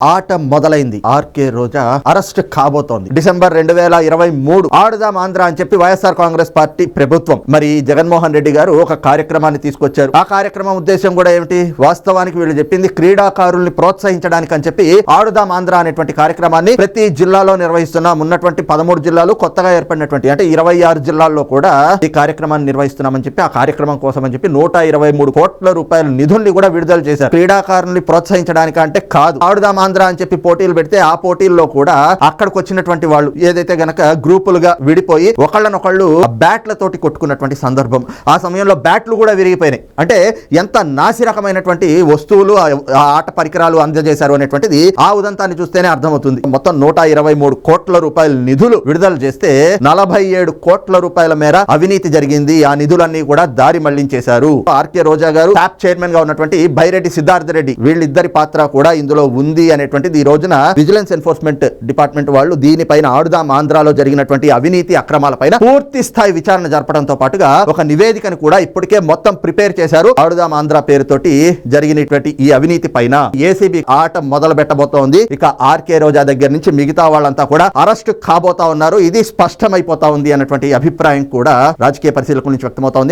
ఆట మొదలైంది. ఆర్కే రోజా అరెస్ట్ కాబోతోంది. డిసెంబర్ 2023 ఆడుదాం ఆంధ్ర అని చెప్పి వైఎస్ఆర్ కాంగ్రెస్ పార్టీ ప్రభుత్వం మరి జగన్మోహన్ రెడ్డి గారు ఒక కార్యక్రమాన్ని తీసుకొచ్చారు. ఆ కార్యక్రమం ఉద్దేశం కూడా ఏమిటి? వాస్తవానికి వీళ్ళు చెప్పింది క్రీడాకారుల్ని ప్రోత్సహించడానికి అని చెప్పి ఆడుదాం ఆంధ్ర అనేటువంటి కార్యక్రమాన్ని ప్రతి జిల్లాలో నిర్వహిస్తున్నాం. ఉన్నటువంటి 13 జిల్లాలు, కొత్తగా ఏర్పడినటువంటి అంటే 26 జిల్లాల్లో కూడా ఈ కార్యక్రమాన్ని నిర్వహిస్తున్నామని చెప్పి ఆ కార్యక్రమం కోసం అని చెప్పి 123 కోట్ల రూపాయల నిధుల్ని కూడా విడుదల చేశారు. క్రీడాకారుల్ని ప్రోత్సహించడానికి అంటే కాదు. ఆడుదాం ఆంధ్ర అని చెప్పి పోటీలు పెడితే ఆ పోటీల్లో కూడా అక్కడికి వచ్చినటువంటి వాళ్ళు ఏదైతే గనక గ్రూపులుగా విడిపోయి ఒకళ్ళనొకళ్ళు బ్యాట్లతోటి కొట్టుకున్నటువంటి సందర్భం. ఆ సమయంలో బ్యాట్లు కూడా విరిగిపోయినాయి. అంటే ఎంత నాసిరకమైనటువంటి వస్తువులు ఆ ఆట పరికరాలు అందజేశారు అనేటువంటిది ఆ ఉదంతాన్ని చూస్తేనే అర్థమవుతుంది. మొత్తం 123 కోట్ల రూపాయల నిధులు విడుదల చేస్తే 47 కోట్ల రూపాయల మేర అవినీతి జరిగింది. ఆ నిధులన్నీ కూడా దారి మళ్లించేశారు. ఆర్కే రోజా గారు, ట్యాప్ చైర్మన్ గా ఉన్నటువంటి బైరెడ్డి సిద్ధార్థ రెడ్డి, వీళ్ళిద్దరి పాత్ర కూడా ఇందులో ఉంది అనేటువంటిది ఈ రోజున విజిలెన్స్ ఎన్ఫోర్స్మెంట్ డిపార్ట్మెంట్ వాళ్ళు దీనిపైన ఆడుదాం ఆంధ్రాలో జరిగినటువంటి అవినీతి అక్రమాలపైన పూర్తి స్థాయి విచారణ జరపడంతో పాటుగా ఒక నివేదికను కూడా ఇప్పటికే మొత్తం ప్రిపేర్ చేశారు. ఆడుదాం ఆంధ్ర పేరుతోటి జరిగినటువంటి ఈ అవినీతి పైన ఏసీబీ ఆట మొదలు పెట్టబోతోంది. ఇక ఆర్కే రోజా దగ్గర నుంచి మిగతా వాళ్ళంతా కూడా అరెస్ట్ కాబోతా ఉన్నారు. ఇది స్పష్టమైపోతా ఉంది అన్నటువంటి అభిప్రాయం కూడా రాజకీయ పరిశీలకుల నుంచి వ్యక్తమవుతా ఉంది.